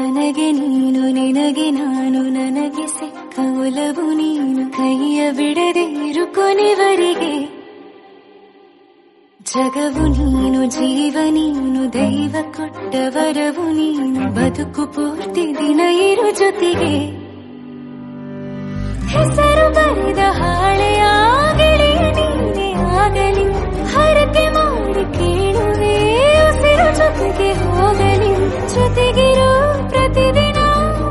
ನನಗೆ ನೀನು ನಿನಗೆ ನಾನು ನನಗೆ ಸಿಕ್ಕ ಒಲವು ನೀನು ಕೈಯ ಬಿಡದೆ ಇರು ಕೊನೆವರೆಗೆ ಜಗವು ನೀನು ಜೀವ ನೀನು ದೈವ ಕೊಟ್ಟ ವರವು ನೀನು ಬದುಕು ಪೂರ್ತಿ ದಿನ ಇರು ಜೊತೆಗೆ ಹೆಸರು ಬರೆದ ಹಾಳೆಯಾಗಲಿ ನೀನೇ ಆಗಲಿ ಹರಕೆ ಮಾಡಿ ಕೇಳುವೆ ಉಸಿರು ಜೊತೆಗೆ ಹೋಗಲಿ ಜೊತೆಗಿರೋ ಪ್ರತಿದಿನ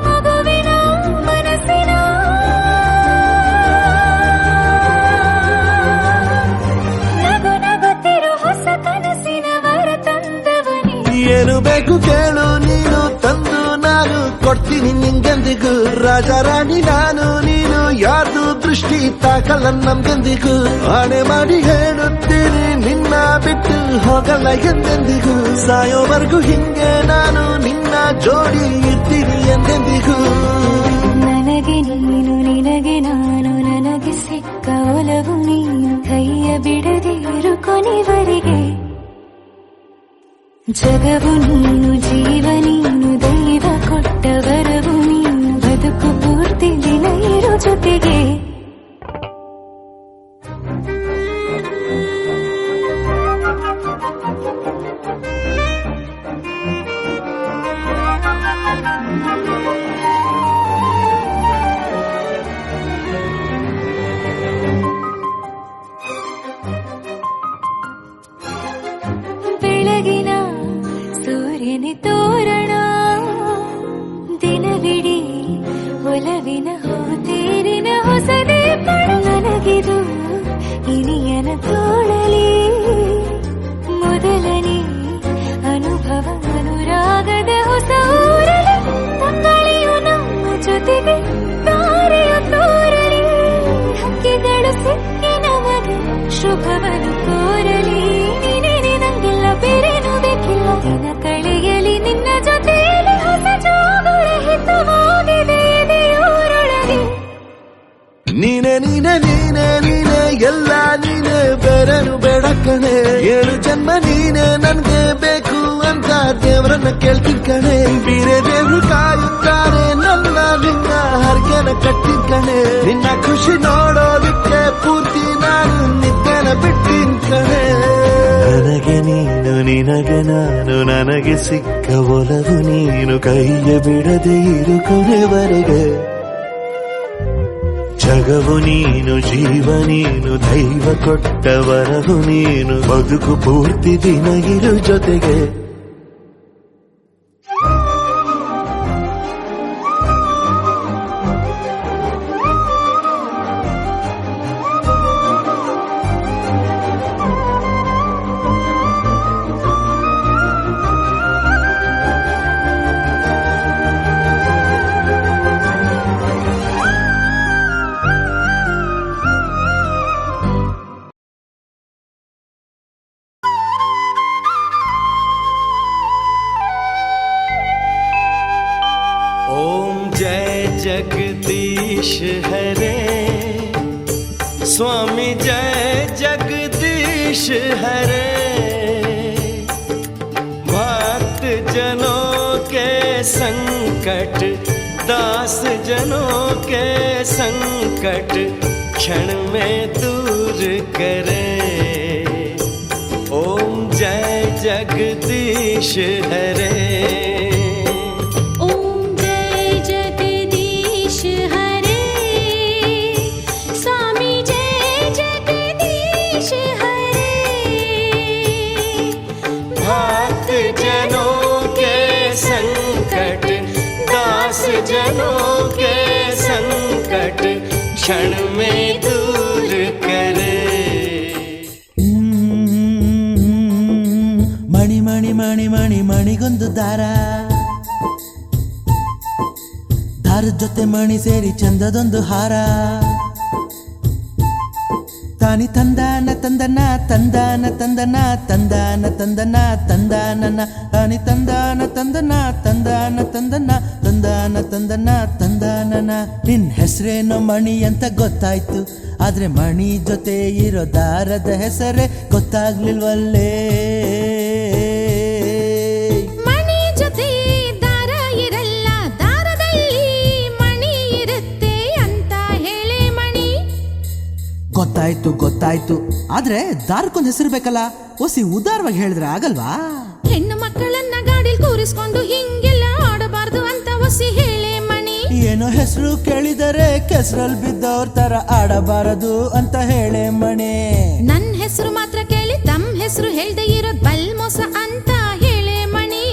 ಮಗುವಿನ ಮನಸ್ಸಿನ ನಗು ನಗುತ್ತಿರೋ ಹೊಸ ಕನಸಿನ ವರ ತಂದವನೇ ಏನು ಬೇಕು ಕೇಳು ನೀನು ತಂದು ನಾನು ಕೊಡ್ತೀನಿ ನಿಂಗೆಂದಿಗೂ ರಾಜ ರಾಣಿ ನಾನು ನೀನು ಯಾರ್ದು ದೃಷ್ಟಿ ತಾಕಲ್ಲ ನಮ್ಗೆಂದಿಗೂ ಆಣೆ ಮಾಡಿ ಹೇಳುತ್ತೀನಿ ನಿನ್ನ ಬಿಟ್ಟು ಹೋಗಲ್ಲ ಎಂದೆಂದಿಗೂ ಸಾಯೋವರೆಗೂ ಹಿಂಗೆ ನಾನು ನಿನ್ನ ಜೋಡಿ ಇರ್ತೀನಿ ಎಂದೆಂದಿಗೂ ನನಗೆ ನೀನು ನಿನಗೆ ನಾನು ನನಗೆ ಸಿಕ್ಕ ಒಲವು ನೀನು ಕೈಯ ಬಿಡದೆ ಇರು ಕೊನೆವರೆಗೆ ಜಗವು ನೀನು ಜೀವ ನೀನು ದೈವ ಕೊಟ್ಟ ವರವು ನೀನು ಬದುಕು ಪೂರ್ತಿ ದಿನ ಇರು ಜೊತೆಗೆ ಬೆಳಗಿನ ಸೂರ್ಯನ ತೋರಣ ದಿನವಿಡೀ ಒಲವಿನ ಹೋತೇರಿನ ಹೊಸದೇ ನನಗಿದು ಇನಿಯನ ತೋಳಲಿ ಮೊದಲನೇ ಅನುಭವ ಅನುರಾಗದ ಹೊಸ ಊರಲಿ ತಂಗಳಿಯು ನಮ್ಮ ಜೊತೆಗೆ ತಾರೆಯ ತೋರಲಿ ಹಕ್ಕಿಗಳು ಸಿಕ್ಕಿ ನಮಗೆ ಶುಭವನ್ನು ಕೋರಲಿ ಬೇರೇನು ಬೇಕಿಲ್ಲ ದಿನ ಕಳೆಯಲಿ ನಿನ್ನ ಜೊತೆಯಲ್ಲಿ ಹೊಸ ಜೋಗುಳ ಹಿತವಾಗಿದೆ ದೇವರೊಳಗೆ ನೀನೆ ನೀನೆ ನೀನೆ ನೀನೆ ಎಲ್ಲ ನೀನೆ ಬೇರೆನು ಬೇಡ ಕಣೆ 7 ಜನ್ಮ ನೀನೆ ನನ್ಗೆ ಬೇಕು ಅಂತ ದೇವರನ್ನ ಕೇಳ್ತೀನಿ ಕಣೆ ಬೇರೆ ದೇವ್ರು ಕಾಯುತ್ತಾರೆ ನನ್ನ ನಿನ್ನ ಹರ್ಗೆನ ಕಟ್ಟಿನ ಕಣೆ ನಿನ್ನ ಖುಷಿ ನೋಡೋದಕ್ಕೆ ಪೂರ್ತಿ ನಾನು ನಿದ್ದೆನ ಬಿಟ್ಟಿನ್ ಕಣೆ ನನಗೆ ನೀನು ನಿನಗೆ ನಾನು ನನಗೆ ಸಿಕ್ಕ ಒಲವು ನೀನು ಕೈಯ ಬಿಡದೆ ಇರು ಕೊನೆವರೆಗೆ ಜಗವು ನೀನು ಜೀವ ನೀನು ದೈವ ಕೊಟ್ಟ ವರವು ನೀನು ಬದುಕು ಪೂರ್ತಿ ದಿನ ಇರು ಜೊತೆಗೆ जगदीश हरे स्वामी जय जगदीश हरे भक्त जनों के संकट दास जनों के संकट क्षण में दूर करे ओम जय जगदीश हरे जनों के संकट क्षण में दूर करे मणि मणि मणि मणि मणिಗೊಂದು ದಾರ ದಾರದ ಜೊತೆ ಮಣಿ ಸೇರಿ ಚಂದದೊಂದು ಹಾರ ತಾನಿ ತಂದಾನ ತಂದನ ತಂದಾನ ತಂದನ ತಂದಾನ ತಂದನ ತಂದಾನನ ತಾನಿ ತಂದಾನ ತಂದನ ತಂದಾನ ತಂದನ ತಂದಾನ ತಂದನ ತಂದಾನನ ನಿನ್ ಹೆಸರೇನೋ ಮಣಿ ಅಂತ ಗೊತ್ತಾಯ್ತು ಆದ್ರೆ ಮಣಿ ಜೊತೆ ಇರೋ ದಾರದ ಹೆಸರೇ ಗೊತ್ತಾಗ್ಲಿಲ್ವಲ್ಲೇ ಮಣಿ ಜೊತೆ ದಾರ ಇರಲ್ಲ ಗೊತ್ತಾಯ್ತು. ಆದ್ರೆ ದಾರಕ್ಕೊಂದ್ ಹೆಸರು ಬೇಕಲ್ಲ, ಒಸಿ ಉದಾರವಾಗಿ ಹೇಳಿದ್ರೆ ಆಗಲ್ವಾ? ಹೆಣ್ಣು ಮಕ್ಕಳನ್ನ ಗಾಡಿಲ್ ಕೂರಿಸ್ಕೊಂಡು ಹಿಂಗೆಲ್ಲ ಆಡಬಾರ್ದು ಅಂತ ಒಸಿ ಹೇಳೆ ಮಣಿ. ಏನೋ ಹೆಸರು ಕೇಳಿದರೆ ಕೆಸರಲ್ಲಿ ಬಿದ್ದವ್ರ ತರ ಆಡಬಾರದು ಅಂತ ಹೇಳೆ ಮಣಿ. ನನ್ ಹೆಸರು ಮಾತ್ರ ಕೇಳಿ ತಮ್ಮ ಹೆಸರು ಹೇಳ್ದೆ ಇರೋದ್ ಬಲ್ ಮೋಸ ಅಂತ ಹೇಳೆ ಮಣಿ.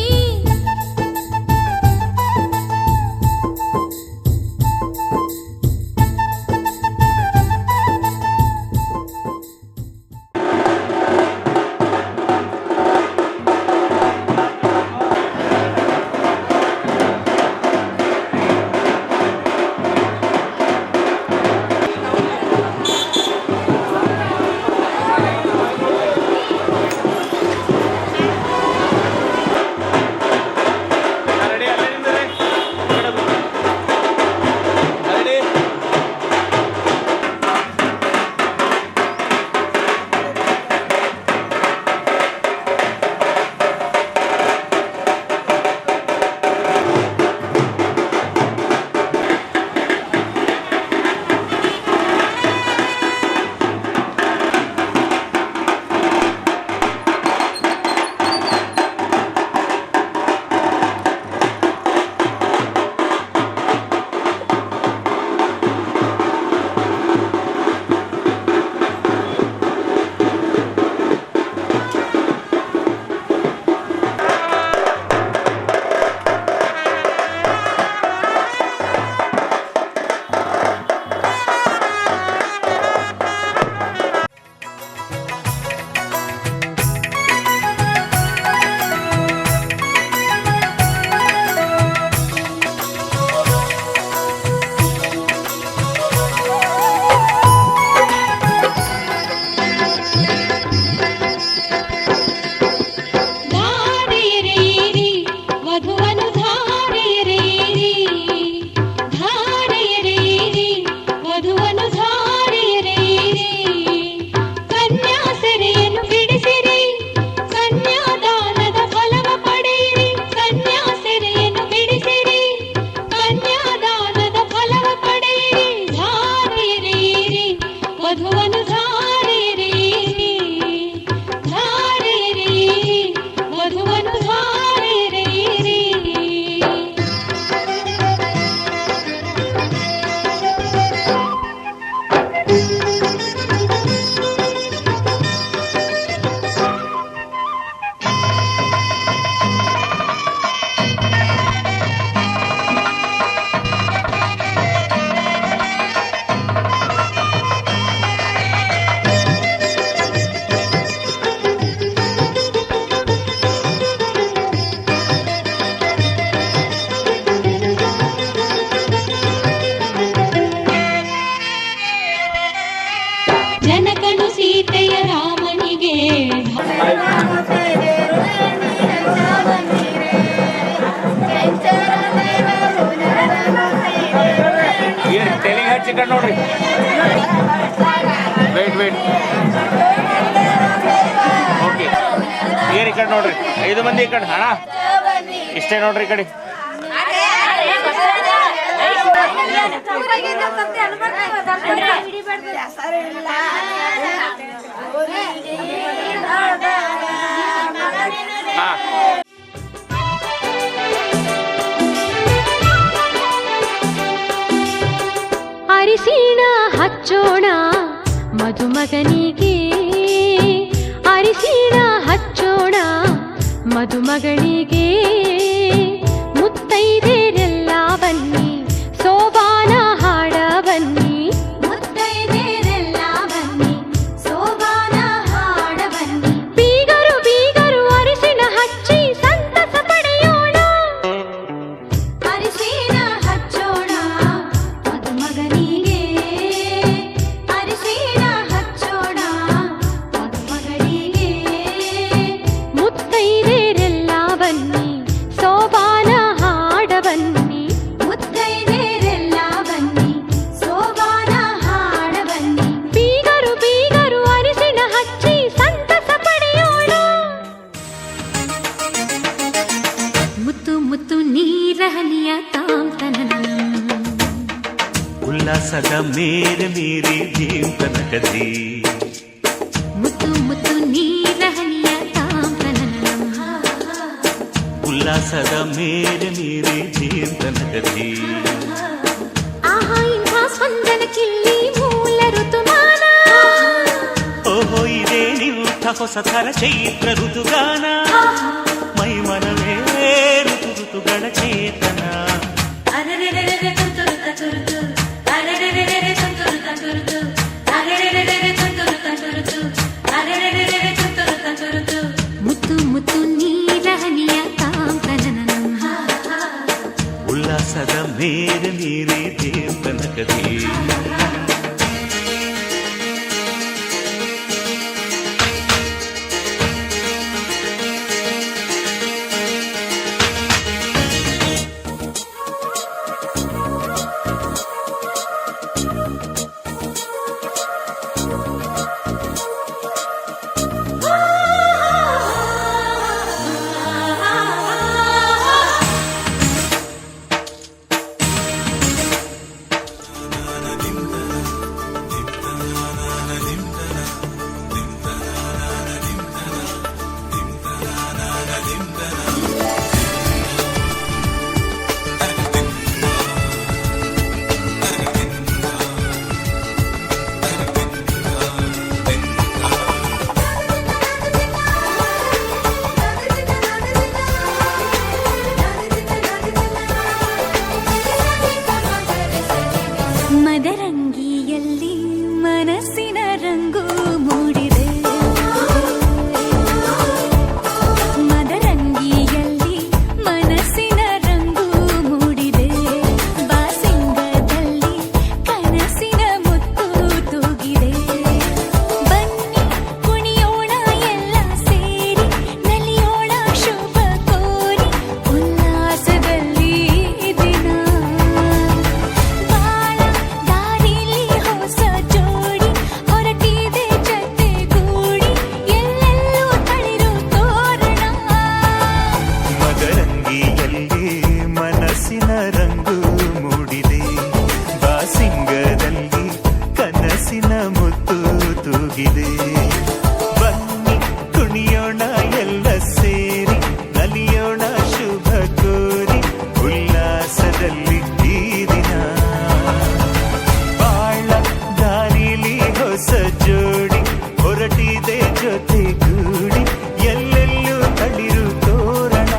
ಜನಕನು ಸೀತೆಯ ರಾಮನಿಗೆ ತೆಲಿಗೆ ಹಚ್ಚಿ ಕಣ್ ನೋಡ್ರಿ. ವೇಟ್ ಓಕೆ, ಏನ್ ಈ ಕಡೆ ನೋಡ್ರಿ, 5 ಮಂದಿ ಈ ಕಡೆ ಹಣ ಇಷ್ಟೇ ನೋಡ್ರಿ. ಈ ಕಡೆ ಅರಿಶಿಣ ಹಚ್ಚೋಣ ಮದುಮಗನಿಗೆ, ಅರಿಶಿಣ ಹಚ್ಚೋಣ ಮದುಮಗಳಿಗೆ. ಮುತ್ತೈದೆರೆಲ್ಲ ಬನ್ನಿ ಸೋಬಾನ ಹಾಡ ಬನ್ನಿ, ಮುತ್ತೈದೆರೆಲ್ಲ ಬನ್ನಿ ಸೋಬಾನ ಹಾಡ ಬನ್ನಿ. ಬೀಗರು ಬೀಗರು ಅರಿಶಿಣ ಹಚ್ಚಿ ಸಂತಸ ಪಡೆಯೋಣ, ಅರಿಶಿಣ ಹಚ್ಚೋಣ ಮದುಮಗನಿಗೆ, ಅರಿಶಿಣ ಹಚ್ಚೋಣ ಮದುಮಗಳಿಗೆ. ಮುತ್ತೈದೆರೆಲ್ಲ ಬನ್ನಿ ಸೋಬಾನ ಹಾಡ ಬನ್ನಿ, ಮುತ್ತೈದೆರೆಲ್ಲ ಬನ್ನಿ ಸೋಬಾನ ಹಾಡ ಬನ್ನಿ. ಬೀಗರು ಬೀಗರು ಅರಿಶಿಣ ಹಚ್ಚಿ ಸಂತಸ ಪಡೆಯೋಣ. ಮುತ್ತು ಮುತ್ತು ನೀರಹನಿಯ ತಾಂತನನ, ಉಲ್ಲಾಸದ ಮೇರೆ ಮೀರಿ ಜೀವನ ಕದಿ. ಉಲ್ಲಾಸದ ಮೇರೆ ಮೀರಿ ಜೀವನಗತಿ ಆಹಾ ಇಂಥ ಸ್ಪಂದನ ಕಿಲ್ಲಿ ಮೂಲ ಋತುಮಾನ ಓಹೋ ಇದೇ ನಿಂಥ ಹೊಸ ಥರ ಚೈತ್ರ ಋತುಗಾನ ಮೈ ಮನವೇ ಋತು ಋತುಗಳ ಚೇತನ ಮುತ್ತು ಮುತ್ತು ನೀಲಹನಿಯ ಕಾಂಕನನ ಉಲ್ಲಾಸದ ಮೇರೆ ಮೀರಿ ಜೀವನಗತಿ ಮದರಂಗಿಯಲ್ಲಿ ಮನಸ್ಸಿನ ರಂಗು ಮೂಡಿದೆ ಮದರಂಗಿಯಲ್ಲಿ ಮನಸ್ಸಿನ ರಂಗು ಮೂಡಿದೆ ಬಾಸಿಂಗದಲ್ಲಿ ಕನಸಿನ ಮುತ್ತು ತೂಗಿದೆ ಬನ್ನಿ ಕುಣಿಯೋಣ ಎಲ್ಲ ಸೇರಿ ನಲಿಯೋಣ ಶುಭ ಕೋರಿ ಉಲ್ಲಾಸದಲ್ಲಿ ದಿನ ದಾರಿಲಿ ಹೊಸ ಜೋಡಿ ಹೊರಟಿದೆ ಜೊತೆಗೂಡಿ ಎಲ್ಲೆಲ್ಲೂ ತಳಿರು ತೋರಣ ಮದರಂಗಿಯಲ್ಲಿ ಮನಸ್ಸಿನ ರಂಗು ಮೂಡಿದೆ ಬಾಸಿಂಗದಲ್ಲಿ ಕನಸಿನ ಮುತ್ತು ತೂಗಿದೆ ಬನ್ನಿ ಕುಣಿಯೋಣ ಎಲ್ಲ ಸೇರಿ ನಲಿಯೋಣ ಶುಭ ಕೋರಿ ಉಲ್ಲಾಸದಲ್ಲಿ ಈ ದಿನ ಬಾಳ ದಾರಿಲಿ ಹೊಸ ಜೋಡಿ ಹೊರಟಿದೆ ಜೊತೆಗೂಡಿ ಎಲ್ಲೆಲ್ಲೂ ತಳಿರು ತೋರಣ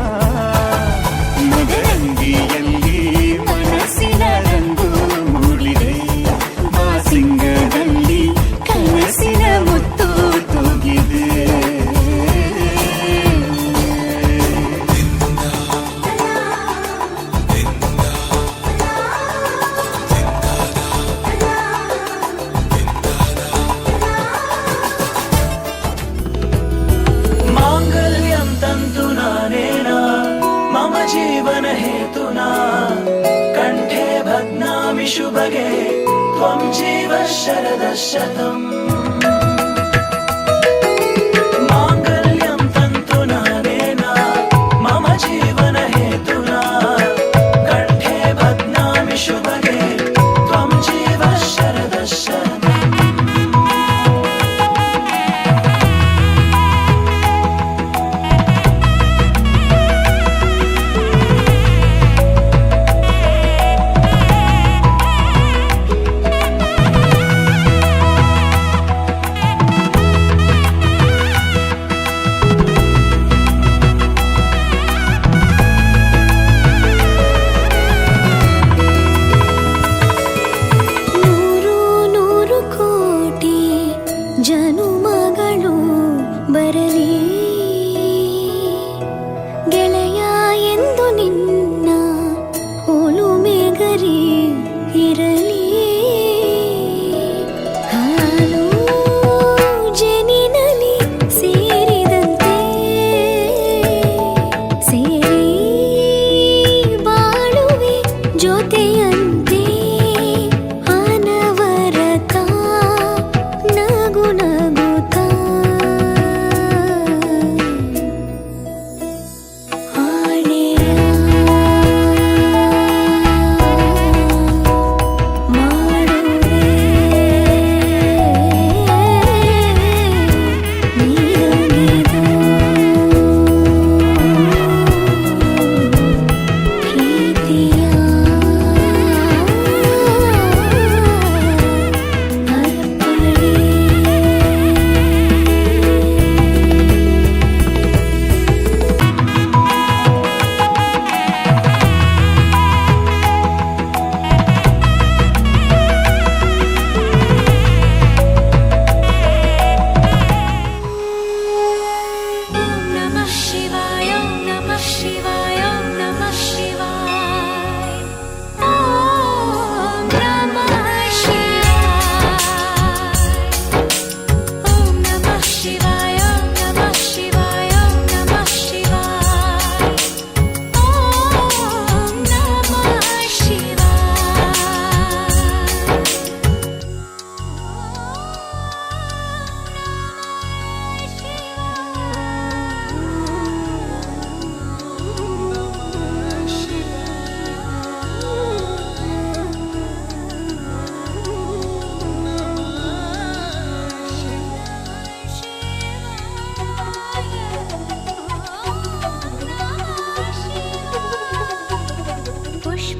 ಮದರಂಗಿಯಲ್ಲಿ ಮನಸ್ಸಿನ ರಂಗು ಮೂಡಿದೆ ಬಾಸಿಂಗದಲ್ಲಿ ಕನಸಿನ ಮುತ್ತು ತೂಗಿದೆ माङ्गल्यं तन्तु नानेन मम जीवन हेतुना कण्ठे भग्नामि शुभगे त्वं जीव शरदः शतम् माङ्गल्यं तन्तु नानेन मम जीवन हेतुना कण्ठे भग्नामि शुभगे त्वं जीव शरदः शतम् ನೂರು ನೂರು ಕೋಟಿ ಜನುಮಗಳು ಬರಲಿ ಗೆಳೆಯ ಎಂದು ನಿನ್ನ ಒಲುಮೆಗರಿ ಇರಲಿ ಹಾಲು ಜನಿನಲಿ ಸೇರಿದಂತೆ ಸೇರಿ ಬಾಳುವೆ ಜೊತೆಯಂತೆ ಅನವರತ ನಗು ನಗುತ್ತಾ ಆಳೆಯ ಮಾಡುವೆ ನೀರಗಿದು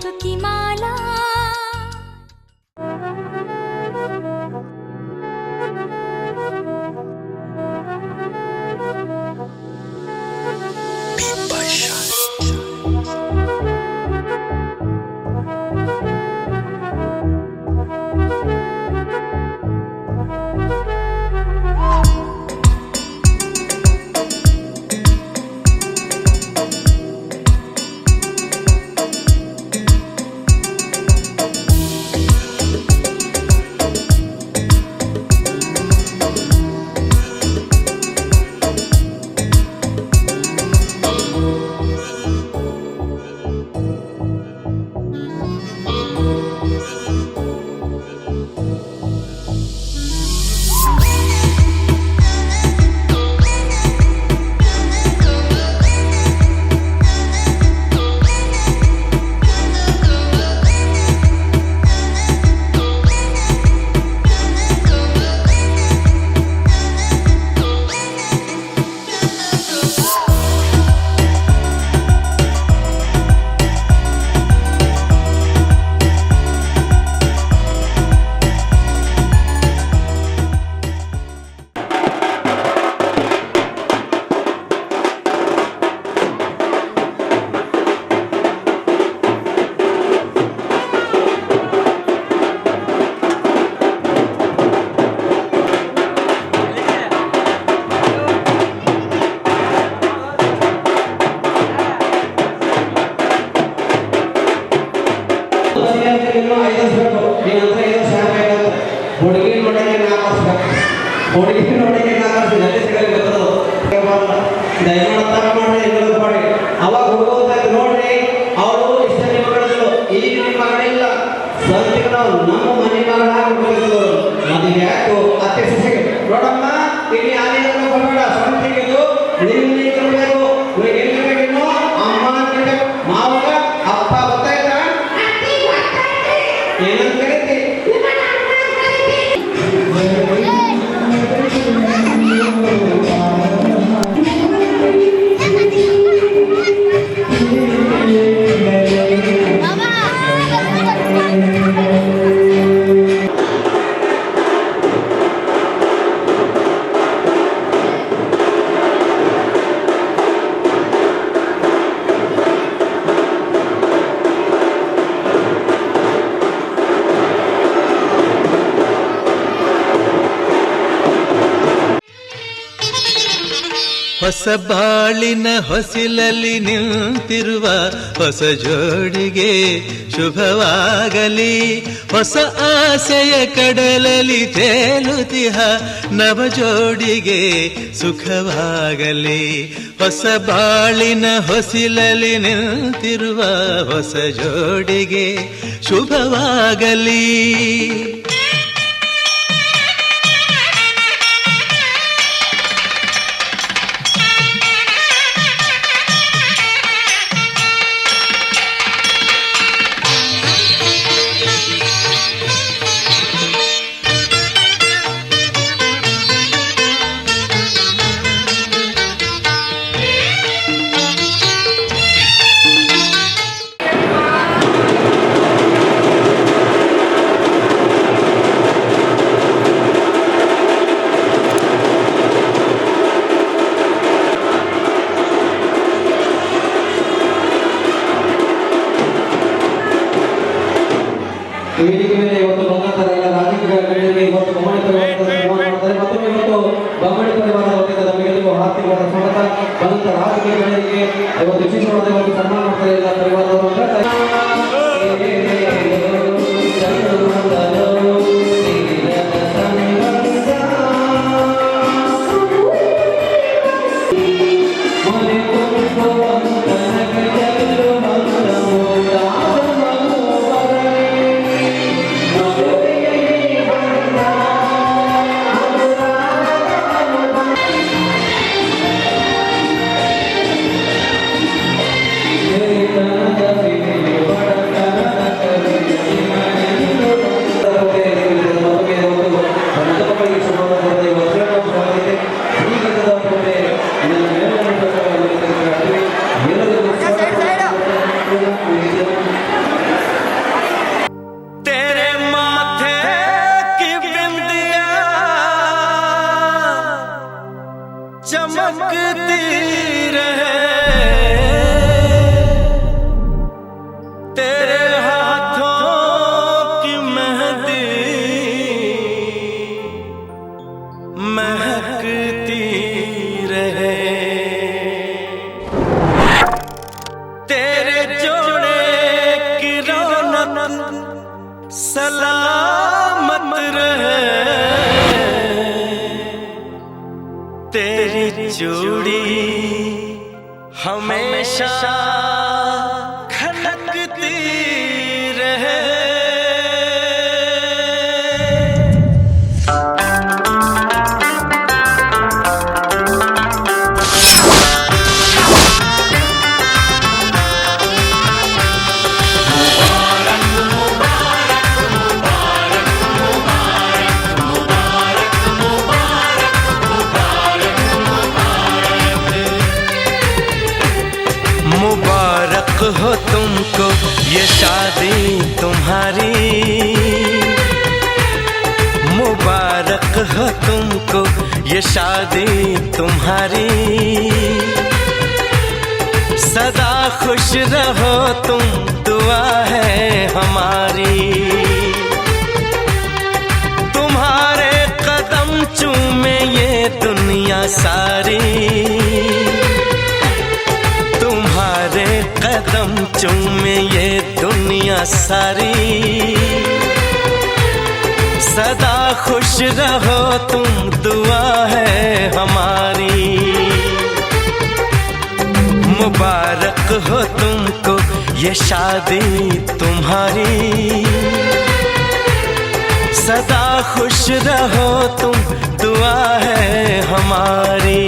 इश्क की माला ಅವಾಗ ಹುಡುಗ ನೋಡ್ರಿ ಅವರು ಇಷ್ಟ ಮಕ್ಕಳು ಈಗ ನಿಮ್ಮ ಮಗಳಿಲ್ಲ ಸ್ವಂತ ನಮ್ಮ ಮನೆ ಮಗಳಾಗ್ಬಿಟ್ಟು ಮದುವೆ ಯಾಕು ಅತ್ತೆ ಸೊಸೆಗೆ ನೋಡಮ್ಮ ಇಲ್ಲಿ ಆನೆಯನ್ನು ಬರಬೇಡ ಸ್ವಂತಿಗೆದು ನೀವು ಕೊಡಬೇಕು ಎಲ್ಲಿಬೇಕೇನೋ ಅಮ್ಮ ಅಂತ ಮಾವಾಗ ಅಪ್ಪ ಗೊತ್ತಾಯ್ತಾ ಏನಂತ ಕರೀತಿ ಹೊಸ ಬಾಳಿನ ಹೊಸಿಲಲ್ಲಿ ನಿಂತಿರುವ ಹೊಸ ಜೋಡಿಗೆ ಶುಭವಾಗಲಿ. ಹೊಸ ಆಸೆಯ ಕಡಲಲ್ಲಿ ತೇಲುತಿಹ ನವ ಜೋಡಿಗೆ ಸುಖವಾಗಲಿ. ಹೊಸ ಬಾಳಿನ ಹೊಸಿಲಲ್ಲಿ ನಿಂತಿರುವ ಹೊಸ ಜೋಡಿಗೆ ಶುಭವಾಗಲಿ. ವೇದಿಕೆ ಮೇಲೆ ಇವತ್ತು ಬಂದಂತರ ಎಲ್ಲ ರಾಜಕೀಯ ಗಣ್ಯರಿಗೆ ಇವತ್ತು ಬೊಮ್ಮಡಿ ಪರಿವಾರದ ಮಾಡ್ತಾರೆ. ಮತ್ತೊಮ್ಮೆ ಇವತ್ತು ಬೊಮ್ಮಡಿ ಪರಿವಾರದ ವತಿಯಿಂದ ನಮಗೆಲ್ಲರಿಗೂ ಹಾರ್ದಿಕವಾದ ಸ್ವಾಗತ. ಬಂದಂತ ರಾಜಕೀಯ ಗಣ್ಯರಿಗೆ ಇವತ್ತು ವಿಶೇಷವಾದ ಒಂದು ಸನ್ಮಾನ ಮಾಡ್ತಾರೆ ಎಲ್ಲ ಪರಿವಾರದವರು. सलामत रहे तेरी चूड़ी हमेशा खनकती रहे। मुबारक हो तुमको ये शादी तुम्हारी, मुबारक हो तुमको ये शादी तुम्हारी। सदा खुश रहो तुम, दुआ है हमारी। तुम्हारे कदम चूमे ये दुनिया सारी, तुम्हारे कदम चूमे ये दुनिया सारी। सदा खुश रहो तुम, दुआ है हमारी। मुबारक हो तुमको ये शादी तुम्हारी। सदा खुश रहो तुम, दुआ है हमारी।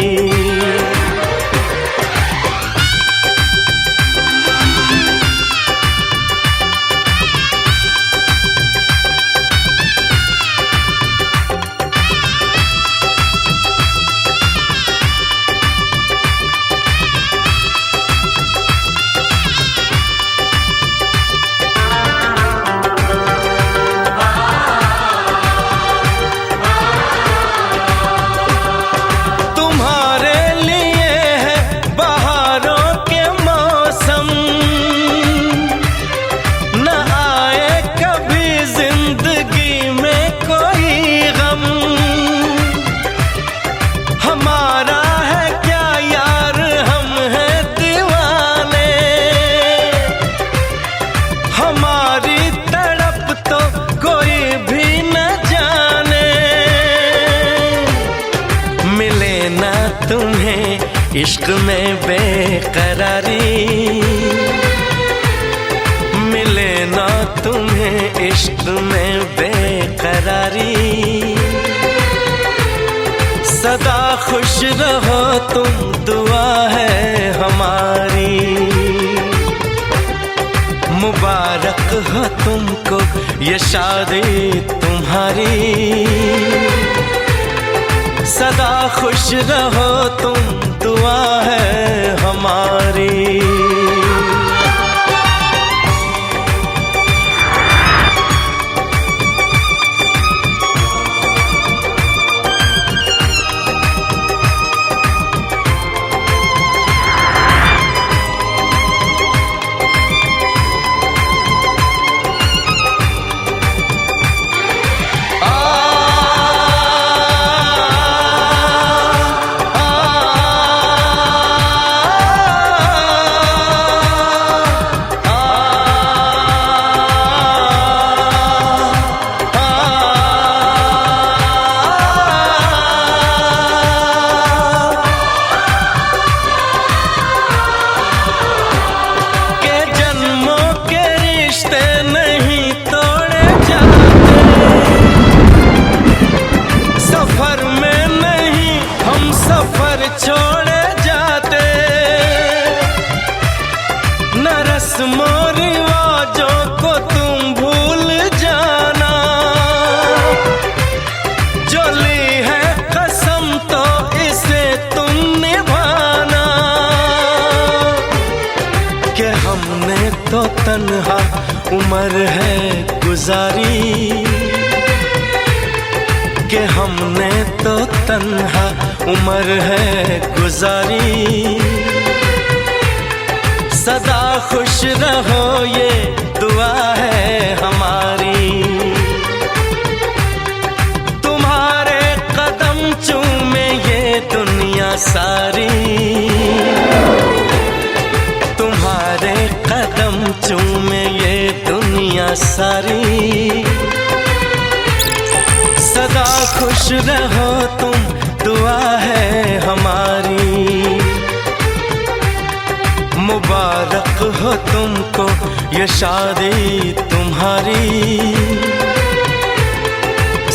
तुम्हें इश्क में बेकरारी, मिले ना तुम्हें इश्क में बेकरारी। सदा खुश रहो तुम, दुआ है हमारी। मुबारक हो तुमको ये शादी तुम्हारी। सदा खुश रहो तुम, दुआ है हमारी। छोड़े जाते न रस्मों रिवाजों को तुम भूल जाना। जो ली है कसम तो इसे तुम निभाना। कि हमने तो तन्हा उम्र है गुजारी। कि हमने तो तन्हा उम्र है गुजारी। सदा खुश रहो ये दुआ है हमारी। तुम्हारे कदम चूमे ये दुनिया सारी। तुम्हारे कदम चूमे ये दुनिया दुनिया सारी। सदा खुश रहो तुम, दुआ है हमारी। मुबारक हो तुमको ये शादी तुम्हारी।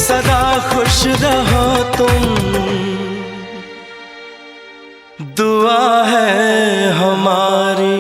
सदा खुश रहो तुम, दुआ है हमारी।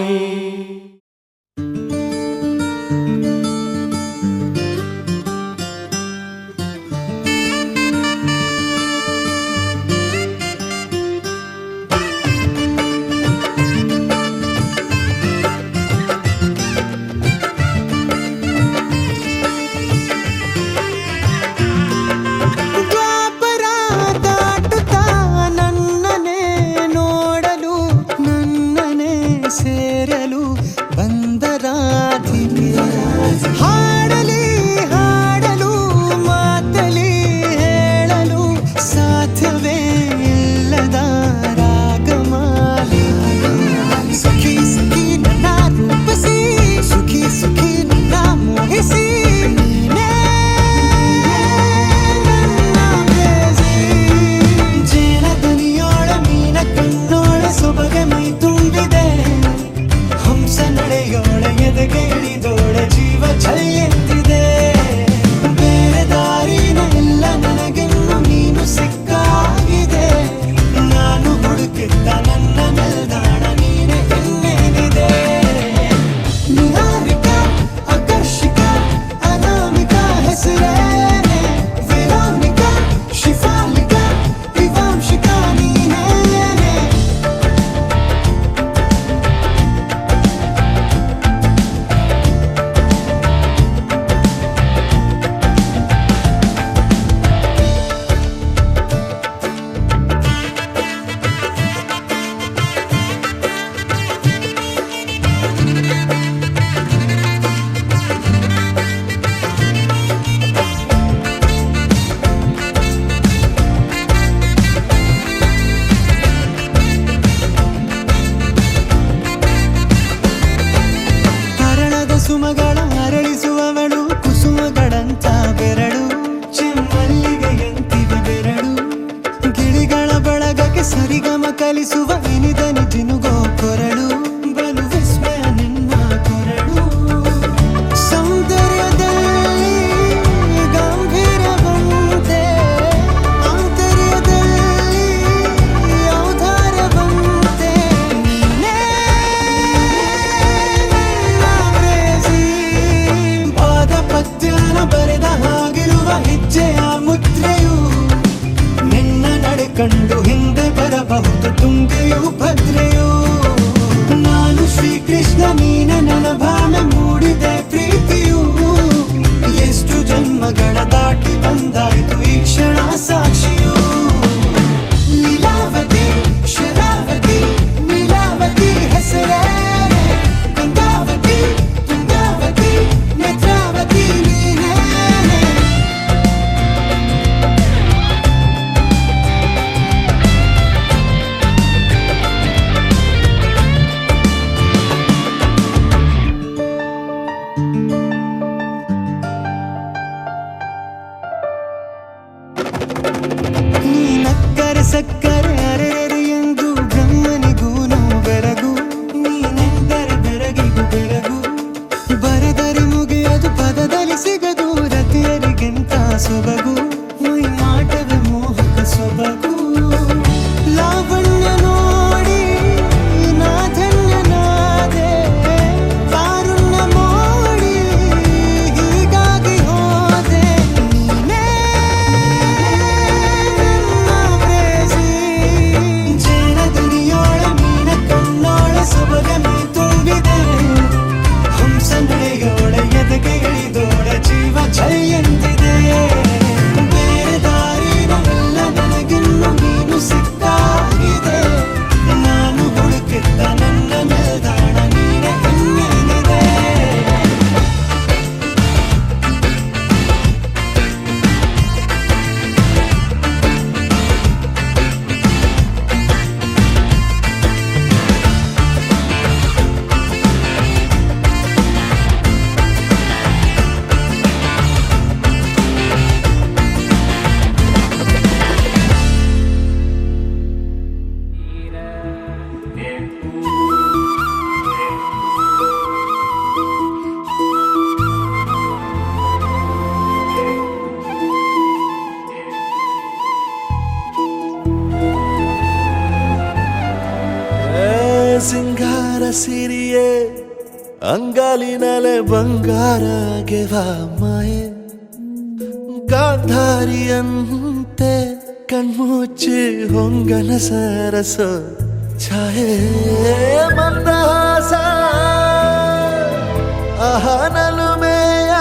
ಸೇರಲು ಬಂದರಾಧಿಕೆ ಹಾಡಲಿ ಹಾಡಲು ಮಾತಲಿ ಹೇಳಲು ಸಾಧ್ಯವೇ ಇಲ್ಲದ ರಾಗಮಾಲಿ ಸುಖಿ ಸುಖಿ ನನ್ನ ರೂಪಿಸಿ ಸುಖಿ ಸುಖಿ ನನ್ನ ಮೋಹಿಸಿ ಜೇನ ದನಿಯೋಳ ಮೀನ ಕಣ್ಣೋಳ ಸೊಬಗೆ ಮೈ ತುಂಬಿದೆ ಹಂಸ ನಡೆಯೋಳ ಎದೆಗೆ ಇಳಿದೋಳ ಜೀವ ಛಲ್ಲೆಂದಿದೆ ಬೇರೆ ದಾರಿನ ಇಲ್ಲ ನನಗೆನ್ನು ನೀನು ಸಿಕ್ಕಾಗಿದೆ ನಾನು ಹುಡುಕಿದ್ದ ನನ್ನ ನಿಲ್ದಾಣ ನೀನೆ ಇನ್ನೇನಿದೆ ನಿಹಾರಿಕ ಆಕರ್ಷಿಕ ಅನಾಮಿಕ ಹೆಸರೇನೆ ವೆರೋನಿಕ ಶಿಫಾಲಿಕ ವಿವಾಂಶಿಕ ನೀನೇನೆ ಹರಣದ ಸುಮಗಳ ಅರಳಿಸುವವಳು ಕುಸುಮಗಳಂತ ಬೆರಳು ಚೆಮ್ಮಲ್ಲಿಗೆಯಂತಿವೆ ಬೆರಳು ಗಿಳಿಗಳ ಬಳಗಕ್ಕೆ ಸರಿಗಮ ಕಲಿಸುವ ಇನಿದನಿ ಜಿನುಗೋ ಕೊರಳು ಬಲು ವಿಸ್ಮಯ ನಿನ್ನ ಕೊರಳು ಸೌಂದರ್ಯದಲ್ಲಿ ಗಂಭೀರವಂತೆ ಆಂತರ್ಯದಲ್ಲಿ ಔದಾರ್ಯವಂತೆ ನೀನೇ ಪಾದ ಪದ್ಯನ ಬರೆದ ಹಾಗಿರುವ ಹೆಜ್ಜೆಯ ಮುದ್ರೆಯು ನಿನ್ನ ನಡೆ ಕಂಡು ಹಿಂದೆ ಬರಬಹುದು ತುಂಗೆಯು ಭದ್ರೆಯು ನಾನು ಶ್ರೀಕೃಷ್ಣ ನೀನೆ ನನ್ನ ಭಾವ ಮೂಡಿದೆ ಪ್ರೀತಿಯು ಎಷ್ಟು ಜನ್ಮಗಳ ದಾಟಿ ಬಂದಾಯಿತು ಈ ಕ್ಷಣ ಸಾಕ್ಷಿಯು ಲೀಲಾವತಿ ಶರಾವತಿ ನೀಲಾವತಿ ಹೆಸರೇನೆ ಗಂಗಾವತಿ ತುಂಗಾವತಿ ನೇತ್ರಾವತಿ ನೀನೇನೆ ನೀ ನಕ್ಕರೆ ಸಕ್ಕರೆ ಅರೆರೆ ಎಂದು ಬ್ರಹ್ಮನಿಗೂ ನೋವು ಬೆರಗು ನೀನೆಂದರೆ ಬೆರಗಿಗೂ ಬೆರಗು ಬರೆದರೆ ಮುಗಿಯದು ಪದದಲ್ಲಿ ಸಿಗದು ರತಿಯರಿಗಿಂತ ಸೊಬಗು ಮೈ ಮಾಟವೇ ಮೋಹಕ ಸೊಬಗು ಲಾವಣ್ಯ ನೋಡಿ ನಾ ಧನ್ಯನಾದೆ ಕಾರುಣ್ಯ ಮೋಡಿ ಹೀಗಾಗಿ ಹೋದೆ ನೀನೇ ನನ್ನ ಪ್ರೇಸಿ ಜೇನ ದುನಿಯೋಳ ಮೀನ ಕಣ್ಣೋಳ ಸೊಬಗೆ ಮೈ ತುಂಬಿದೆ ಹಂಸ ನಡೆಯೋಳ ಎದೆಗೆ ಇಳಿದೋಳ ಜೀವ ಛಲ್ಲೆಂದಿದೆ ಸಿರಿಯೇ ಅಂಗಾಲಿನಲೆ ಬಂಗಾರ ಗೆವ ಮಾಯೆ ಗಾಂಧಾರಿಯಂತೆ ಕಣ್ಮುಚ್ಚಿ ಹೊಂಗನ ಸರಸ ಛಾಯೆ ಮಂದಹಾಸ ಅಹನಲುಮೆಯ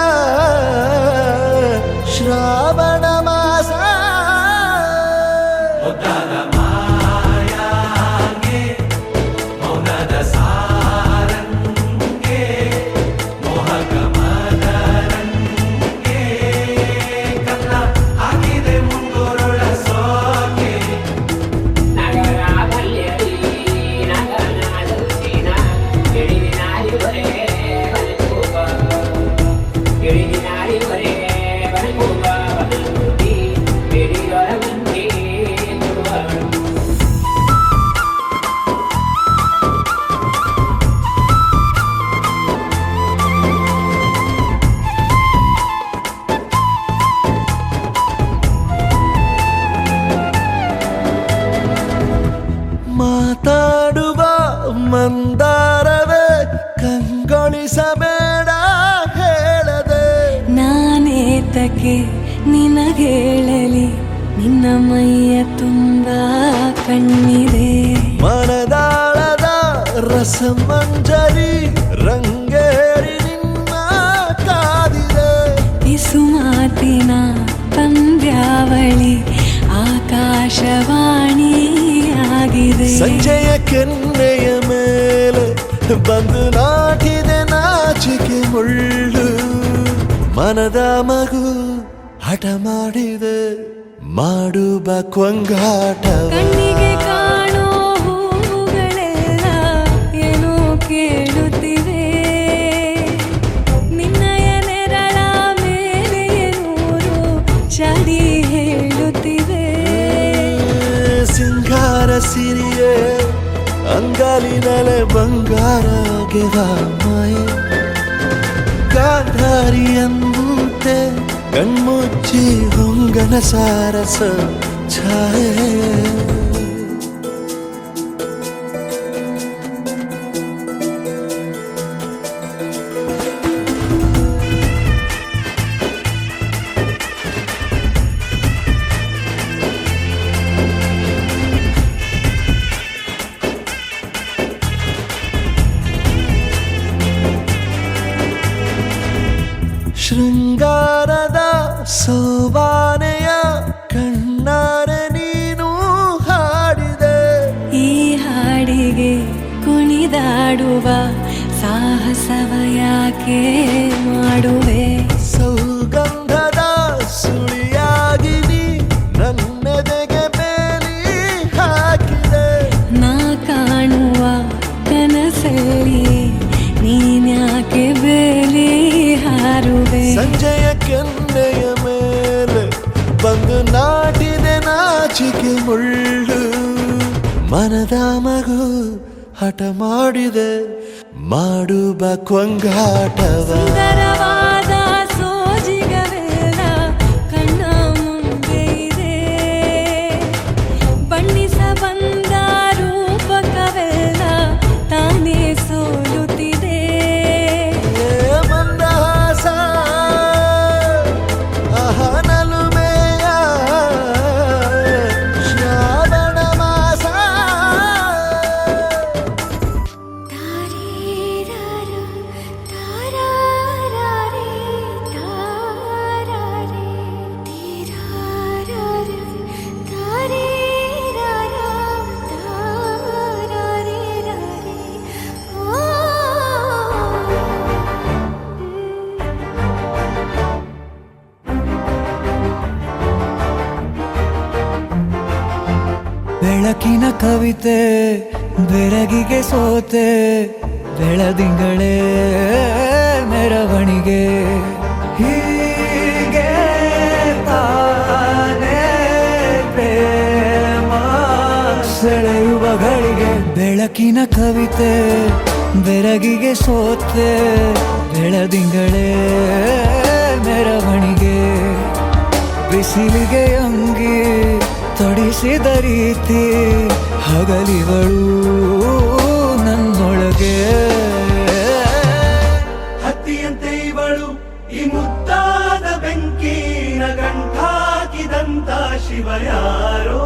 ಶ್ರಾವಣ ಮಾಸ ಮಾತಾಡುವ ಮಂದಾರವೇ ಕಂಗೊಳಿಸಬೇಡ ಹೇಳದೆ ನಾನೇತಕ್ಕೆ ನಿನಗೇಳಲಿ ನಿನ್ನ ಮೈಯ ತುಂಬ ಕಣ್ಣಿದೆ ಮನದಾಳದ ರಸಮಂಜರಿ ರಂಗೇರಿ ನಿನ್ನ ಕಾದಿದೆ ಇಸು ಮಾತಿನ ಪಂದ್ಯಾವಳಿ ಆಕಾಶವಾಣಿಯಾಗಿದೆ ಸಂಜೆಯ ಕೆನ್ನೆಯ ಮೇಲೆ ಬಂದು ನಾಟಿದೆ ನಾಚಿಕೆ ಮುಳ್ಳು ಮನದ ಮಗು ಹಠ ಮಾಡಿದೆ ಮಾಡುವ ಕೊಂಗಾಟವ ಕಣ್ಣಿಗೆ ಕಾಣೋ ಹೂಗಳೆಲ್ಲ ಏನೋ ಕೇಳುತ್ತಿವೆ ನಿನ್ನಯ ನೆರಳ ಮೇಲೆ ನೂರು ಚಡಿ ಹೇಳುತ್ತಿವೆ ಸಿಂಗಾರ ಸಿರಿಯೇ ಅಂಗಾಲಿನಲೆ ಬಂಗಾರ ಗೆವ ಮಾಯೆ ಗಾಂಧಾರಿಯಂತೆ ಕಣ್ಮುಚ್ಚಿ ಹೊಂಗನ ಸಾರಸ ಛಾಯೆ ಶೃಂಗಾರದ ಸೋಬಾನೆಯ ಕಣ್ಣಾರೆ ನೀನು ಹಾಡಿದೆ ಈ ಹಾಡಿಗೆ ಕುಣಿದಾಡುವ ಸಾಹಸವ ಯಾಕೆ ಮಾಡುವೆ ಸೌಗಂಧದ ಸುಳಿಯಾಗಿ ನೀ ನನ್ನೆದೆಗೆ ಬೇಲಿ ಹಾಕಿದೆ ನಾ ಕಾಣುವ ಕನಸಲ್ಲಿ ನೀನ್ಯಾಕೆ ಬೇಲಿ ಹಾರುವೆ ಸಂಜೆಯ ಕೆನ್ನೆಯ ಮೇಲೆ ಬಂದು ನಾಟಿದೆ ನಾಚಿಕೆ ಮುಳ್ಳು ಮನದ ಮಗು ಹಠ ಮಾಡಿದೆ ಮಾಡುವ ಕೊಂಗಾಟವ ಸುಂದರವಾದ ಸೋಜಿಗವೆಲ್ಲ ಕಣ್ಣ ಮುಂದೆ ಇದೆ ಬಣ್ಣಿಸ ಬಂದ ರೂಪಕವೆಲ್ಲ ತಾನೇ ಸೋಲುತ್ತಿದೆ ಮಂದಹಾಸ ಅಹನಲುಮೆಯ ಶ್ರಾವಣ ಮಾಸ ಬೆಳಕಿನ ಕವಿತೆ ಬೆರಗಿಗೆ ಸೋತೆ ಬೆಳದಿಂಗಳೇ ಮೆರವಣಿಗೆ ಹೀಗೆ ತಾನೇ ಪ್ರೇಮ ಸೆಳೆಯುವ ಗಳಿಗೆ ಬೆಳಕಿನ ಕವಿತೆ ಬೆರಗಿಗೆ ಸೋತೆ ಬೆಳದಿಂಗಳೇ ಮೆರವಣಿಗೆ ಬಿಸಿಲಿಗೆ ಅಂಗಿ ತೊಡಿಸಿದ ರೀತಿ ಹಗಲಿಗಳು ನನ್ನೊಳಗೆ ಈ ಮುದ್ದಾದ ಬೆಂಕಿನ ಗಂಟಾಕಿದಂತ ಶಿವ ಯಾರೋ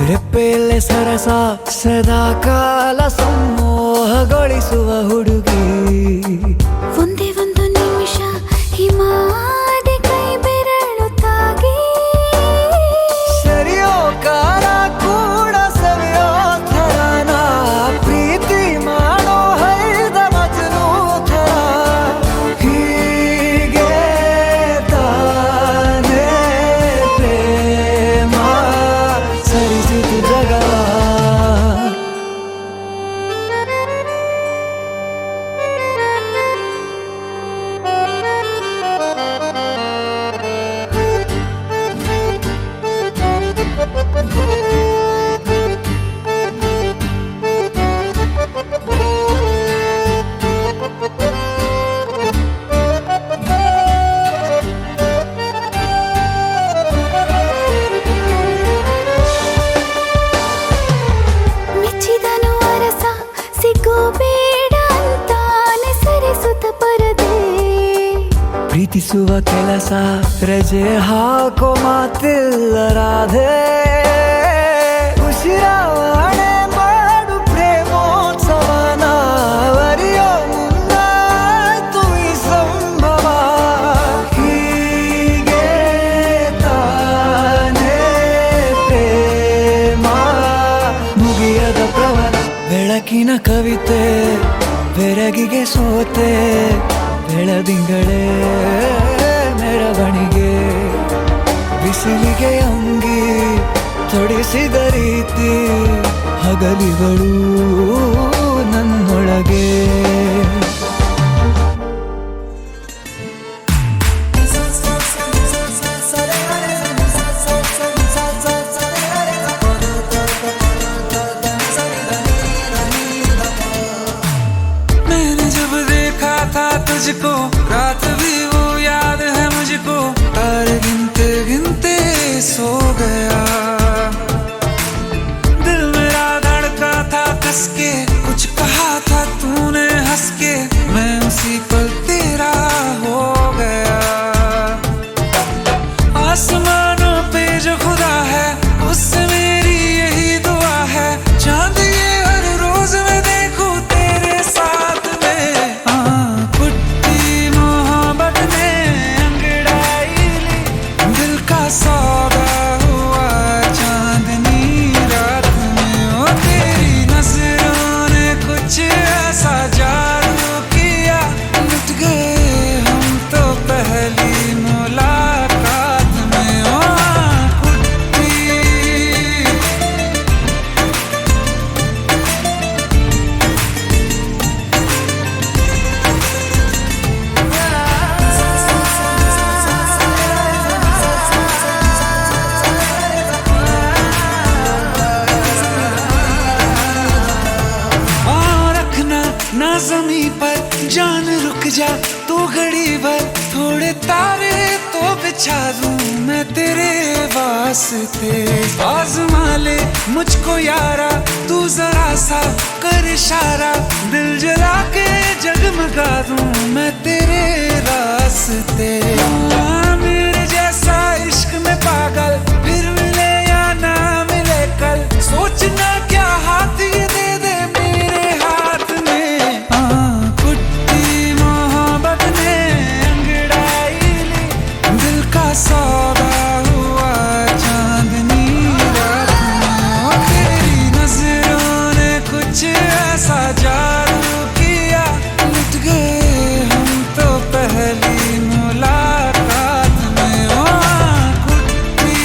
ರೆಪ್ಪೆಯಲ್ಲೇ ಸರಸ ಸದಾ ಕಾಲ ಸಂಮೋಹಗೊಳಿಸುವ ಹುಡುಗಿ ಒಂದೇ ಒಂದು ನಿಮಿಷ ಹಿಮಾದಿ ಕೈ ಬೆರಳು ತಾಗಿ ಸರಿಯೋ ಕಾಲ ಕೂಡ ಸವಿಯೋ ಥರನ ಪ್ರೀತಿ ಮಾಡೋ ಹೈದ ಮಜನು ಥರ ಹೀಗೆ ತಾನೇ ಪ್ರೇಮ ಸರಿಸಿತು ಜಗವ ಮೆಚ್ಚಿದನು ಅರಸ ಸಿಗೋ ಬೇಡ ಅಂತಾನೆ ಸರಿಸುತ್ತ ಪರದೆ ಪ್ರೀತಿಸುವ ಕೆಲಸ ರಜೆ ಹಾಕೋ ಮಾತಿಲ್ಲ ರಾಧೆ ಉಸಿರಾವಣೆ ಮಾಡು ಪ್ರೇಮೋತ್ಸವನ ವರಿಯೋ ಮುಂದಾಯ್ತು ಈ ಸಂಭವ ಹೀಗೆ ತಾನೇ ಪ್ರೇಮ ಮುಗಿಯದ ಪ್ರವರ ಬೆಳಕಿನ ಕವಿತೆ ಬೆರಗಿಗೆ ಸೋತೆ ಬೆಳದಿಂಗಳೇ ಮೆರವಣಿಗೆ ಬಿಸಿಲಿಗೆ ಅಂಗಿ ತೊಡಿಸಿದ ರೀತಿ ಹಗಲಿಗಳು ನನ್ನೊಳಗೆ मैंने जब देखा था तुझको रात भी वो याद है मुझको तारे गिनते गिनते सो गया दिल मेरा धड़का था कस के कुछ कहा था तूने हंस के मैं उसी पल तेरा हो गया आसमानों पे जो खुदा है उससे मेरी यही दुआ है चांद ये हर रोज मैं देखूं तेरे साथ में पुट्टी मोहब्बत ने अंगड़ाई ली दिल का सौदा हुआ चांदनी रात में ओ तेरी नजरों ने कुछ ऐसा जादू किया लुट गए हम तो पहली मुलाकात में ओ पुट्टी और रखना ना जमी पर जान रुक जा तू घड़ी भर थोड़े तारे तो बिछा दूं मैं तेरे वास्ते आज़मा ले मुझको यारा तू जरा सा कर इशारा दिल जला के जगमगा दूं मैं तेरे रास्ते मेरे जैसा इश्क में पागल फिर मिले या ना मिले कल सोचना क्या हाथ ये दे दे मेरे हाथ में कुट्टी मोहब्बत ने अंगड़ाई ली दिल का सौदा हुआ चांदनी रात में ओ तेरी नजरों ने कुछ ऐसा जादू किया लुट गए हम तो पहली मुलाकात में ओ कुट्टी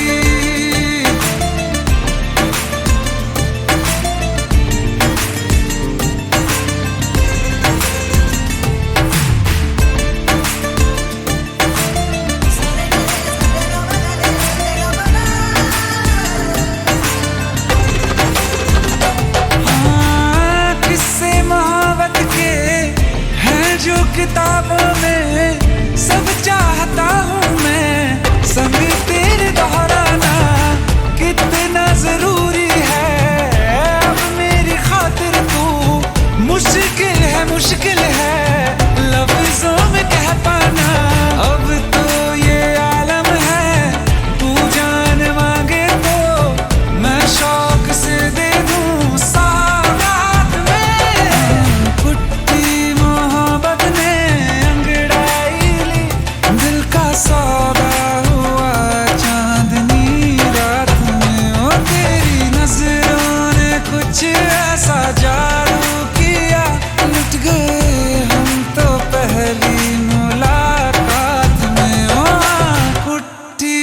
किताबों में सब चाहता हूँ मैं, संग तेरे दोहराना कितना जरूरी है। अब मेरी खातिर तू मुश्किल है लफ्जों में कह पाना। अब तो ये आलम है, तू जान मांगे तो मैं शौक से दे दूं सौगात में। कुट्टी मोहब्बत ने अंगड़ाई ली, दिल का सौदा हुआ चांदनी रात में। ओ तेरी नजरों ने कुछ ऐसा जादू किया, लुट गए हम तो पहली मुलाकात में। ओ कुट्टी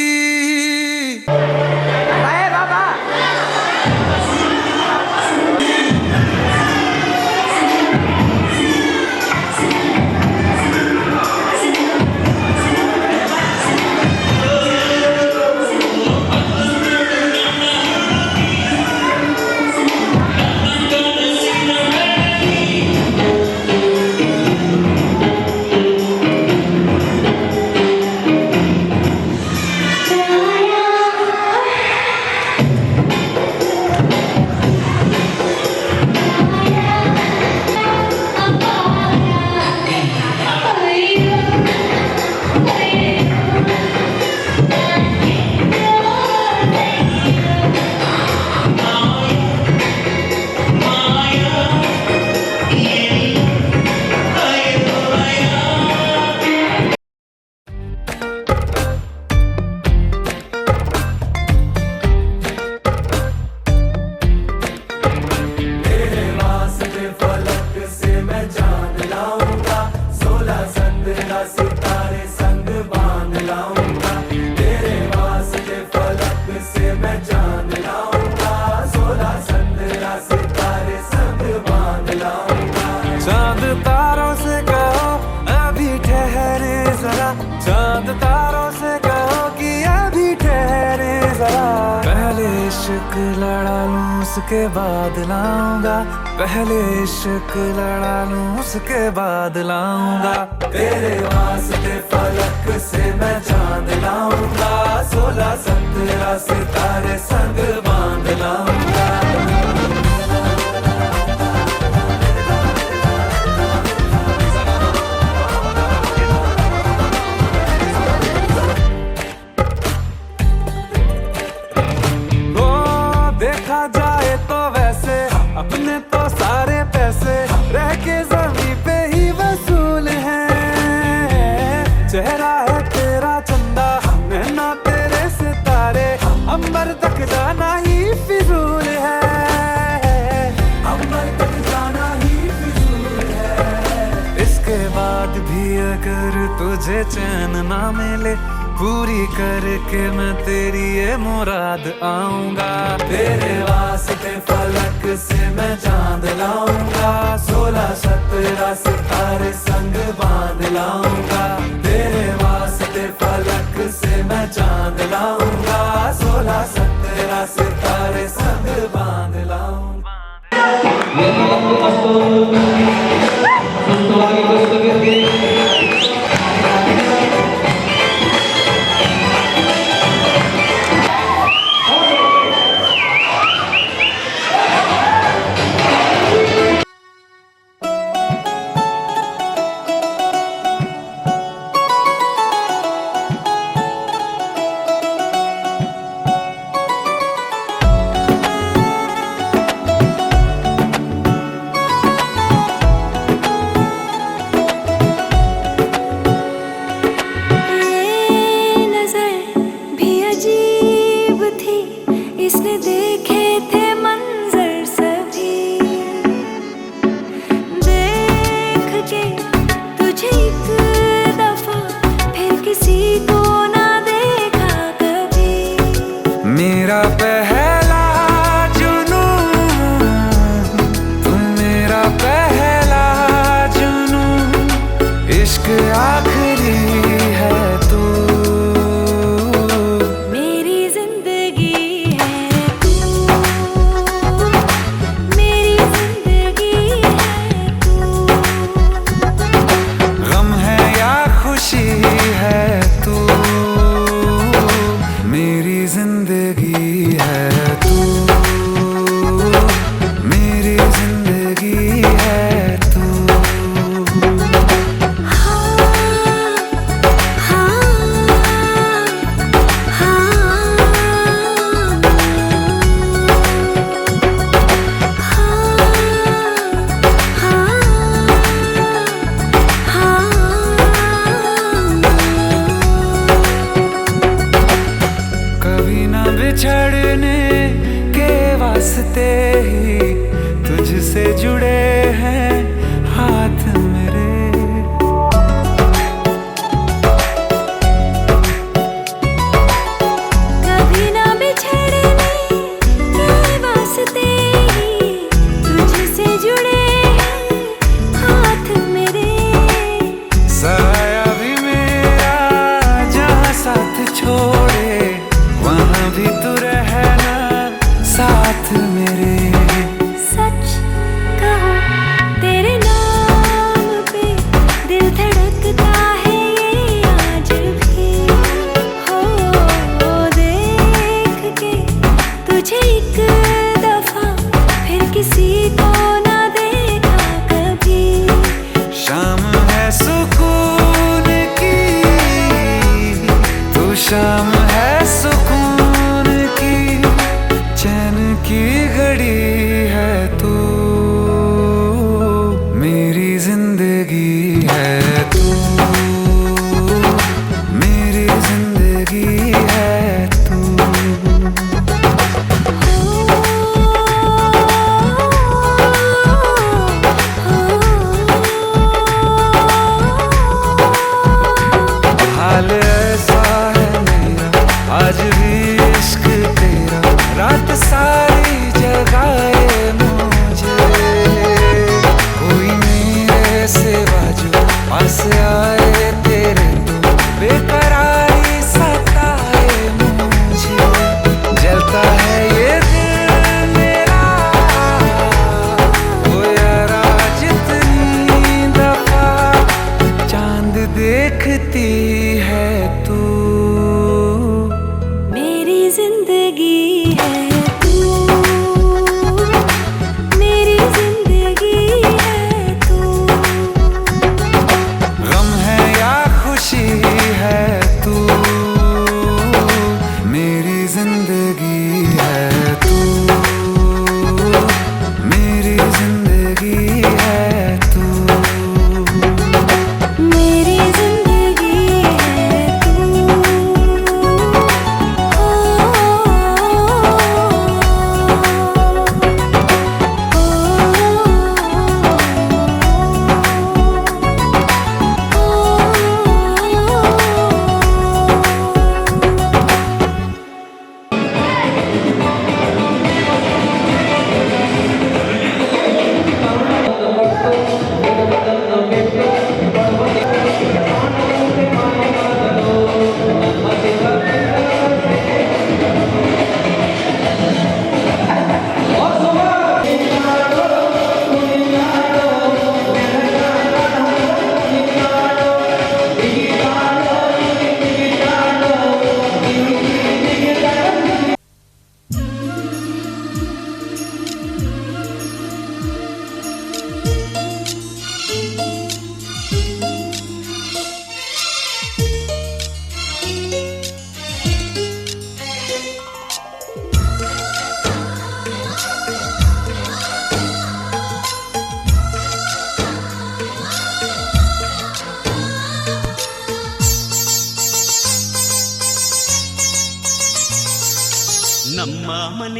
चांद तारों से कहो अभी ठहरे जरा, चांद तारों से कहो कि अभी ठहरे जरा। पहले इश्क लड़ा लूं उसके बाद लाऊंगा, पहले इश्क लड़ा लूं उसके बाद लाऊंगा। तेरे वास्ते फलक से मैं चांद लाऊंगा, 16-17 सितारे संग बांध लाऊंगा। देखा जाए तो वैसे अपने तो सारे पैसे रह के जमीन पे ही वसूल हैं। चेहरा है तेरा चंदा, नैना तेरे सितारे, अंबर तक जाना ही फिजूल है, अंबर तक जाना ही फिजूल है। इसके बाद भी अगर तुझे चैन ना मिले, पूरी करके मैं तेरी ये मुराद आऊंगा। तेरे वास्ते फलक से मैं चांद लाऊंगा, 16-17 सितारे संग बांध लाऊंगा। तेरे वास्ते फलक से मैं चांद लाऊंगा, 16-17 सितारे संग बांध लाऊंगा।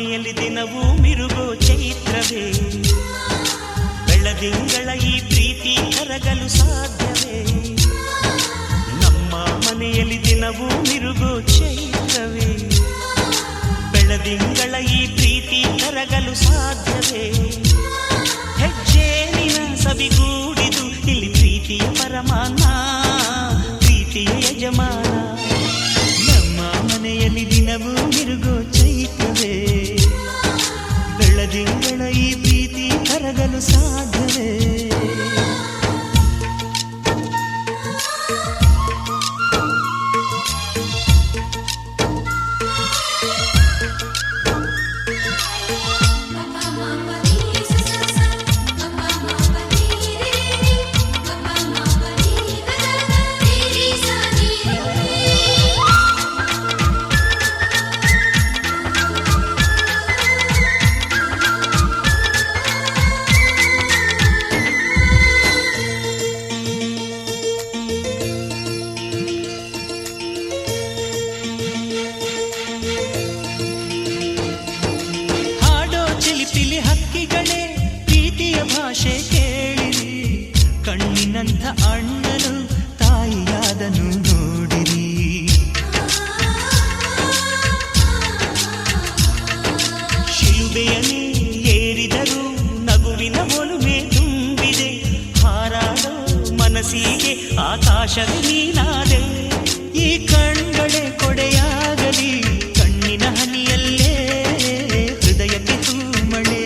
ಮನೆಯಲ್ಲಿ ದಿನವೂ ಮಿರುಗೋ ಚೈತ್ರವೇ ಬೆಳದಿಂಗಳ ಈ ಪ್ರೀತಿ ಕರಗಲು ಸಾಧ್ಯವೇ ನಮ್ಮ ಮನೆಯಲ್ಲಿ ದಿನವೂ ಮಿರುಗೋ ಚೈತ್ರವೇ ಬೆಳದಿಂಗಳ ಈ ಪ್ರೀತಿ ಕರಗಲು ಸಾಧ್ಯವೇ ಹೆಜ್ಜೇನಿನ ಸವಿಗೂಡಿದು ಇಲ್ಲಿ ಪ್ರೀತಿಯ ಪರಮಾನ ಪ್ರೀತಿಯ ಯಜಮಾನ ನಮ್ಮ ಮನೆಯಲ್ಲಿ ದಿನವೂ ಮಿರುಗೋ ಚೈತ್ರವೇ ಬೆಳದಿಂಗಳ ಈ ಪ್ರೀತಿ ಕರಗಲು ಸಾಧ್ಯವೇ ಭಾಷೆ ಕೇಳಿರಿ ಕಣ್ಣಿನಂಥ ಅಣ್ಣನು ತಾಯಿಯಾದನು ನೋಡಿರಿ ಶಿಲುಬೆಯನ್ನೇ ಏರಿದರು ನಗುವಿನ ಒಲುಮೆ ತುಂಬಿದೆ ಹಾರಾಡೋ ಮನಸ್ಸಿಗೆ ಆಕಾಶವೇ ನೀನಾದೆ ಈ ಕಣ್ಗಳೇ ಕೊಡೆಯಾಗಲಿ ಕಣ್ಣಿನ ಹನಿಯಲ್ಲೇ ಹೃದಯಕ್ಕೆ ತೂಮಳೆ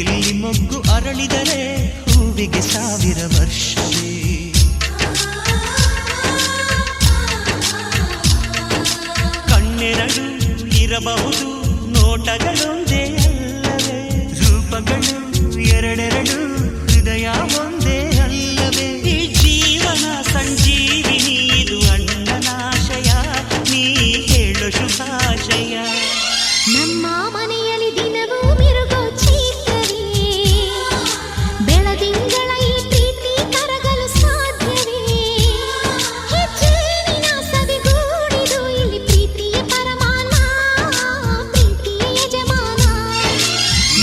ಇಲ್ಲಿ ಮೊಗ್ಗು ಅರಳಿದರೆ ಹೂವಿಗೆ 1000 ವರ್ಷವೇ ಕಣ್ಣೆರಡು ಇರಬಹುದು ನೋಟಗಳೊಂದೇ ಅಲ್ಲವೇ ರೂಪಗಳು ಎರಡೆರಡು ಹೃದಯ ಒಂದೇ ಅಲ್ಲವೇ ಈ ಜೀವನ ಸಂಜೀವಿನಿ ಇದು ಅಣ್ಣನಾಶಯ ನೀ ಹೇಳು ಶುಭಾಶಯ ನಮ್ಮ ಮನೆಯಲ್ಲಿ ದಿನವೂ ಮಿರುಗೋ ಚೈತ್ರವೇ ಬೆಳದಿಂಗಳ ಈ ಪ್ರೀತಿ ಕರಗಲು ಸಾಧ್ಯವೇ ಹೆಜ್ಜೇನಿನ ಸವಿಗೂಡಿದು ಇಲ್ಲಿ ಪ್ರೀತಿಯ ಪರಮಾನ ಪ್ರೀತಿಯ ಯಜಮಾನ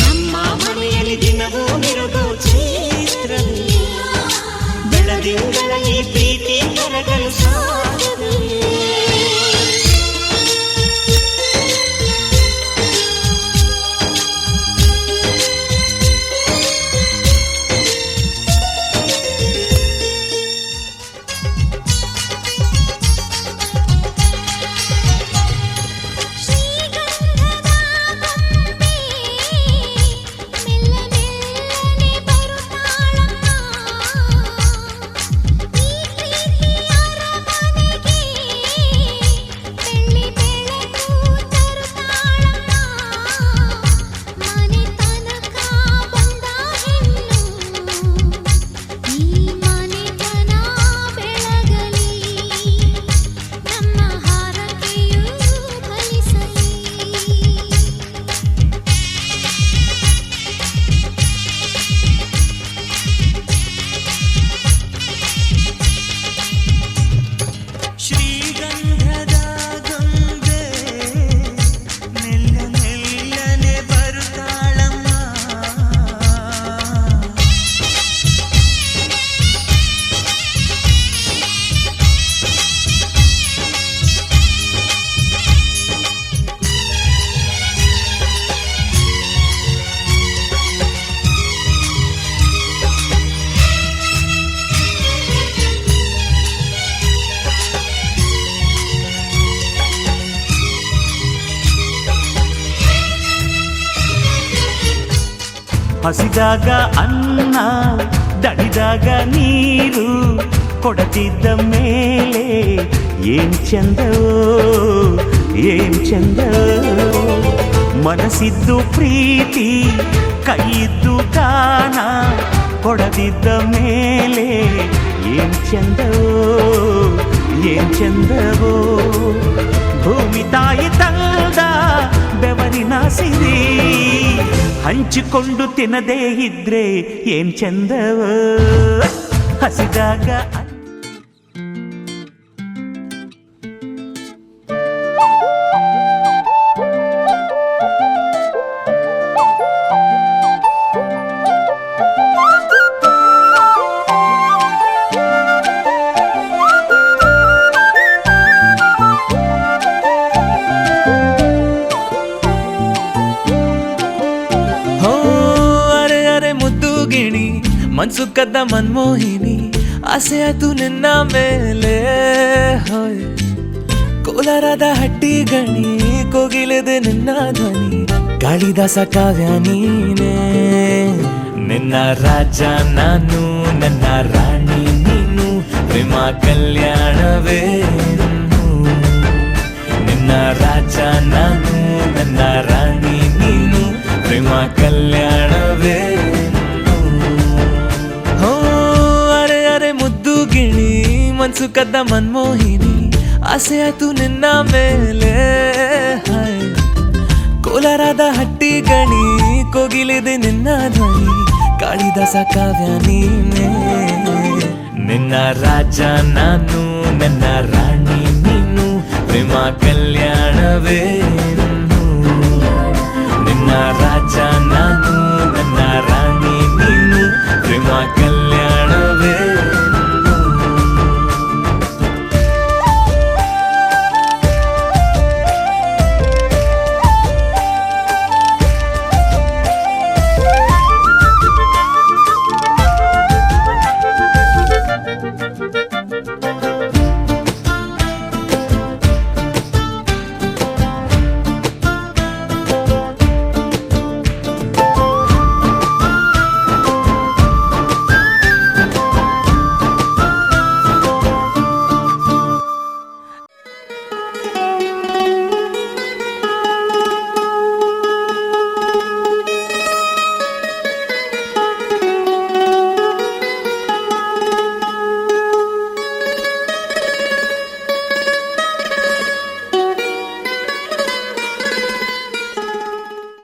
ನಮ್ಮ ಮನೆಯಲ್ಲಿ ದಿನವೂ ಮಿರುಗೋ ಚೈತ್ರವೇ ಬೆಳದಿಂಗಳ ಈ ಪ್ರೀತಿ ಕರಗಲು ಸಾಧ್ಯವೇ ಹಸಿದಾಗ ಅನ್ನ ದಣಿದಾಗ ನೀರು ಕೊಡತಿದ್ದ ಮೇಲೆ ಏನ್ ಚಂದವೋ ಏನ್ ಚಂದವೋ ಮನಸ್ಸಿದ್ದು ಪ್ರೀತಿ ಕೈಯಿದ್ದು ಗಾನ ಕೊಡದಿದ್ದ ಮೇಲೆ ಏನ್ ಚಂದವೋ ಏನ್ ಚಂದವೋ ಭೂಮಿ ತಾಯಿ ತಂದ ಬೆವರಿನ ಸಿರಿ ಹಂಚಿಕೊಂಡು ತಿನ್ನದೇ ಇದ್ರೆ ಏನ್ ಚಂದವೋ ಹಸಿದಾಗ ಮನ್ಸು ಕದ್ದ ಮನ್ಮೋಹಿನಿ ಆಸೆ ಆಯ್ತು ನಿನ್ನ ಮೇಲೆ ಹೋಯ್ ಕೋಲಾರದ ಹಟ್ಟಿ ಗಣಿ ಕೋಗಿಲೆದೆ ನಿನ್ನ ಧ್ವನಿ ಕಾಳಿದಾಸ ಕಾವ್ಯ ನೀನೇ ನಿನ್ನ ರಾಜ ನಾನು ನನ್ನ ರಾಣಿ ನೀನು ಪ್ರೇಮ ಕಲ್ಯಾಣವೇ ನಿನ್ನ ರಾಜ ನಾನು ನನ್ನ ರಾಣಿ ನೀನು ಪ್ರೇಮ ಕಲ್ಯಾಣವೇ ಮನ್ಸು ಕದ್ದ ಮನ್ಮೋಹಿನಿ ಆಸೆ ಆಯ್ತು ನಿನ್ನ ಮೇಲೆ ಕೋಲಾರದ ಹಟ್ಟಿ ಗಣಿ ಕೋಗಿಲಿದೆ ನಿನ್ನ ಧ್ವನಿ ಕಾಳಿದಾಸ ಕಾವ್ಯ ನೀನೇ ನಿನ್ನ ರಾಜ ನಾನು ನನ್ನ ರಾಣಿ ನೀನು ಪ್ರೇಮ ಕಲ್ಯಾಣವೇ